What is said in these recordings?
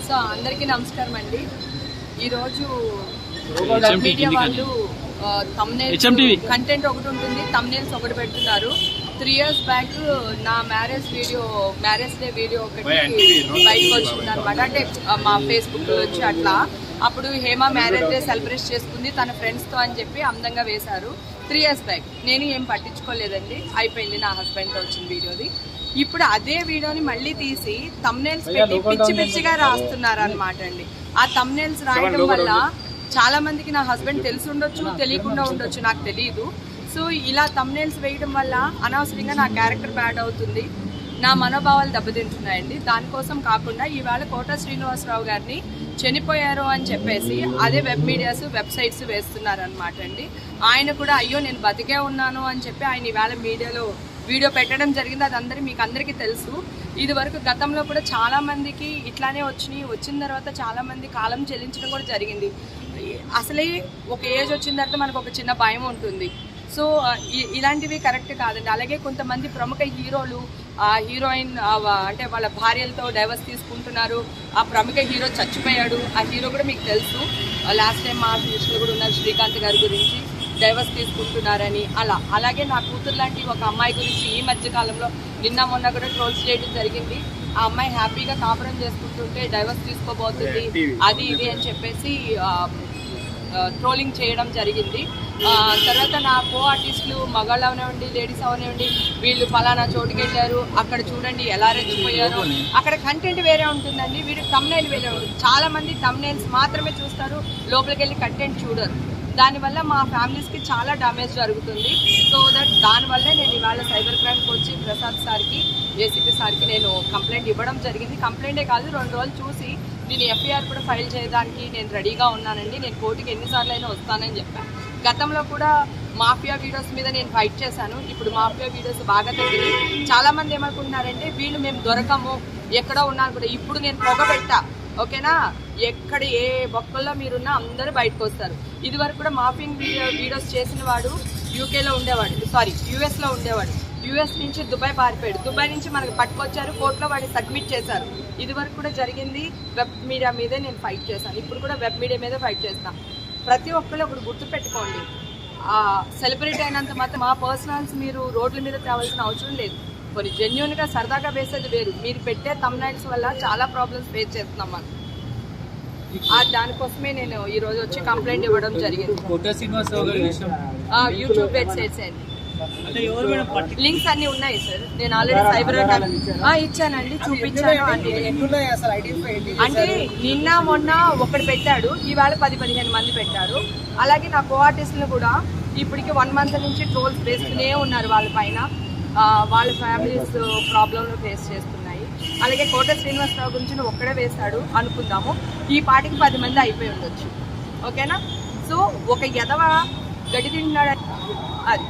So అందరికీ నమస్కారం అండి. ఈరోజు మీడియా వాళ్ళు థంబ్నెయిల్స్ కంటెంట్ ఒకటి ఉంటుంది, థంబ్నెయిల్స్ ఒకటి పెడుతున్నారు. 3 years బ్యాక్ నా మ్యారేజ్ డే వీడియో ఒకటి బయటకు వచ్చింది అనమాట. అంటే మా ఫేస్బుక్ వచ్చి అట్లా అప్పుడు హేమ మ్యారేజ్ డే సెలబ్రేట్ చేసుకుంది తన ఫ్రెండ్స్తో అని చెప్పి అందంగా వేశారు. 3 years బ్యాక్ నేను ఏం పట్టించుకోలేదండి, అయిపోయింది. నా హస్బెండ్తో వచ్చిన వీడియోది. ఇప్పుడు అదే వీడియోని మళ్ళీ తీసి థంబ్నెయిల్స్ పెట్టి పిచ్చి పిచ్చిగా రాస్తున్నారు అనమాట అండి. ఆ థంబ్నెయిల్స్ రాయడం వల్ల చాలా మందికి నా హస్బెండ్ తెలిసి ఉండొచ్చు, తెలియకుండా ఉండొచ్చు, నాకు తెలియదు. సో ఇలా థంబ్నెయిల్స్ వేయడం వల్ల అనవసరంగా నా క్యారెక్టర్ బ్యాడ్ అవుతుంది, నా మనోభావాలు దెబ్బతింటున్నాయండి. దానికోసం కాకుండా ఈవేళ కోట శ్రీనివాసరావు గారిని చనిపోయారు అని చెప్పేసి అదే వెబ్సైట్స్ వేస్తున్నారు అనమాట అండి. ఆయన కూడా అయ్యో నేను బతికే ఉన్నాను అని చెప్పి ఆయన ఈవేళ మీడియాలో వీడియో పెట్టడం జరిగింది. అది మీకు అందరికీ తెలుసు. ఇది వరకు గతంలో కూడా చాలా మందికి ఇట్లానే వచ్చిన తర్వాత చాలా మంది కాలం చెల్లించడం కూడా జరిగింది. అసలే ఒక ఏజ్ వచ్చిన తర్వాత మనకు ఒక చిన్న భయం ఉంటుంది. సో ఇలాంటివి కరెక్ట్ కాదండి. అలాగే కొంతమంది ప్రముఖ హీరోలు హీరోయిన్ అంటే వాళ్ళ భార్యలతో డైవర్స్ తీసుకుంటున్నారు. ఆ ప్రముఖ హీరో చచ్చిపోయాడు. ఆ హీరో కూడా మీకు తెలుసు. లాస్ట్ టైం మా న్యూస్లో కూడా ఉన్నారు శ్రీకాంత్ గారి గురించి డైవర్స్ తీసుకుంటున్నారని. అలాగే నా కూతురు లాంటి ఒక అమ్మాయి గురించి ఈ మధ్య కాలంలో నిన్న మొన్న కూడా ట్రోల్స్ చేయడం జరిగింది. ఆ అమ్మాయి హ్యాపీగా కాపురం చేసుకుంటుంటే డైవర్స్ తీసుకోబోతుంది అది ఇది అని చెప్పేసి ట్రోలింగ్ చేయడం జరిగింది. తర్వాత నా కో ఆర్టిస్టులు మగాళ్ళు అవనివ్వండి, లేడీస్ అవనివ్వండి, వీళ్ళు ఫలానా చోటుకి వెళ్ళారు, అక్కడ చూడండి ఎలా రెచ్చిపోయారు. అక్కడ కంటెంట్ వేరే ఉంటుందండి, వీడు థంబ్నెయిల్ వేరే ఉంటుంది. చాలా మంది థంబ్నెయిల్స్ మాత్రమే చూస్తారు, లోపలికి వెళ్ళి కంటెంట్ చూడరు. దానివల్ల మా ఫ్యామిలీస్కి చాలా డ్యామేజ్ జరుగుతుంది. సో దానివల్లే నేను ఇవాళ సైబర్ క్రైమ్కి వచ్చి ప్రసాద్ సార్కి, ఏసీపీ సార్కి నేను కంప్లైంట్ ఇవ్వడం జరిగింది. కంప్లైంటే కాదు, 2 రోజులు చూసి నేను ఎఫ్ఐఆర్ కూడా ఫైల్ చేయడానికి నేను రెడీగా ఉన్నానండి. నేను కోర్టుకి ఎన్నిసార్లు అయినా వస్తానని చెప్పాను. గతంలో కూడా మాఫియా వీడియోస్ మీద నేను ఫైట్ చేశాను. ఇప్పుడు మాఫియా వీడియోస్ బాగా తగ్గి చాలామంది ఏమనుకుంటున్నారంటే వీళ్ళు మేము దొరకము, ఎక్కడో ఉన్నారు కూడా. ఇప్పుడు నేను పొగబెట్టా, ఓకేనా? ఎక్కడ ఏ ఒక్కల్లో మీరున్నా అందరూ బయటకు వస్తారు. ఇది వరకు కూడా మాఫింగ్ వీడియోస్ చేసిన వాడు యూకేలో ఉండేవాడు, యూఎస్లో ఉండేవాడు. యూఎస్ నుంచి దుబాయ్ పారిపోయాడు. దుబాయ్ నుంచి మనకు పట్టుకొచ్చారు, కోర్టులో వాడిని సబ్మిట్ చేశారు. ఇది వరకు కూడా జరిగింది వెబ్ మీడియా మీదే నేను ఫైట్ చేశాను. ఇప్పుడు కూడా వెబ్ మీడియా మీదే ఫైట్ చేస్తాను. ప్రతి ఒక్కళ్ళు ఒకటి గుర్తుపెట్టుకోండి, సెలబ్రిటీ అయినంత మాత్రం మా పర్సనల్స్ మీరు రోడ్ల మీద తేవాల్సిన అవసరం లేదు. కొన్ని జెన్యున్గా సరదాగా వేసేది వేరు. మీరు పెట్టే థంబ్నెయిల్స్ వల్ల చాలా ప్రాబ్లమ్స్ ఫేస్ చేస్తున్నాం మనం. దానికోసమే నేను ఈ రోజు వచ్చి కంప్లైంట్ ఇవ్వడం జరిగింది. యూట్యూబ్ వెబ్సైట్స్ అండి, లింక్స్ అన్ని ఉన్నాయి సార్. నేను ఆల్రెడీ సైబర్ ఇచ్చానండి, చూపించాను. అంటే నిన్న మొన్న ఒకటి పెట్టాడు, ఇవాళ 10-15 మంది పెట్టారు. అలాగే నా కో ఆర్టిస్టులు కూడా ఇప్పటికి 1 month నుంచి ట్రోల్స్ వేస్తూనే ఉన్నారు. వాళ్ళ పైన వాళ్ళ ఫ్యామిలీస్ ప్రాబ్లంలు ఫేస్ చేస్తున్నాయి. అలాగే కోట శ్రీనివాసరావు గురించి ఒక్కడే వేశాడు అనుకుందాము, ఈ పాటికి 10 మంది అయిపోయి ఉండొచ్చు, ఓకేనా? సో ఒక ఎదవ గడి తింటున్నాడు అది.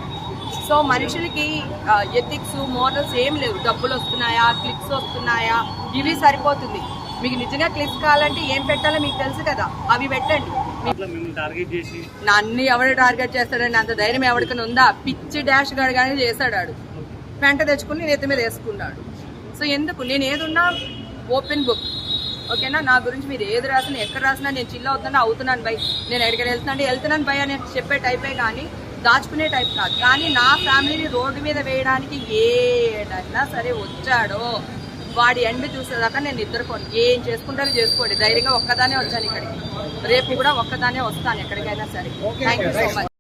సో మనుషులకి ఎథిక్స్ మోరల్స్ ఏం లేవు. డబ్బులు వస్తున్నాయా, క్లిక్స్ వస్తున్నాయా, ఇవి సరిపోతుంది. మీకు నిజంగా క్లిక్స్ కావాలంటే ఏం పెట్టాలో మీకు తెలుసు కదా, అవి పెట్టండి. నన్ను ఎవరు టార్గెట్ చేస్తాడండి? అంత ధైర్యం ఎవరికైనా ఉందా? పిచ్చి డాష్ గాడు కానీ చేశాడు, వెంట తెచ్చుకుని నెత్తి మీద వేసుకున్నాడు. సో ఎందుకు? నేను ఏదున్నా ఓపెన్ బుక్, ఓకేనా? నా గురించి మీరు ఏది రాసినా ఎక్కడ రాసినా నేను చిల్ అవుతున్నాను బై, నేను ఎక్కడికి వెళ్తున్నాను బై అని చెప్పే టైపే కానీ దాచుకునే టైప్ కాదు. కానీ నా ఫ్యామిలీని రోడ్డు మీద వేయడానికి ఏడన్నా సరే వచ్చాడో వాడి ఎండ్ చూసేదాకా నేను నిద్రపోను. ఏం చేసుకుంటారో చేసుకోండి, ధైర్యంగా ఒక్కదానే వచ్చాను ఇక్కడికి, రేపు కూడా ఒక్కదానే వస్తాను ఎక్కడికైనా సరే. Thank you so much.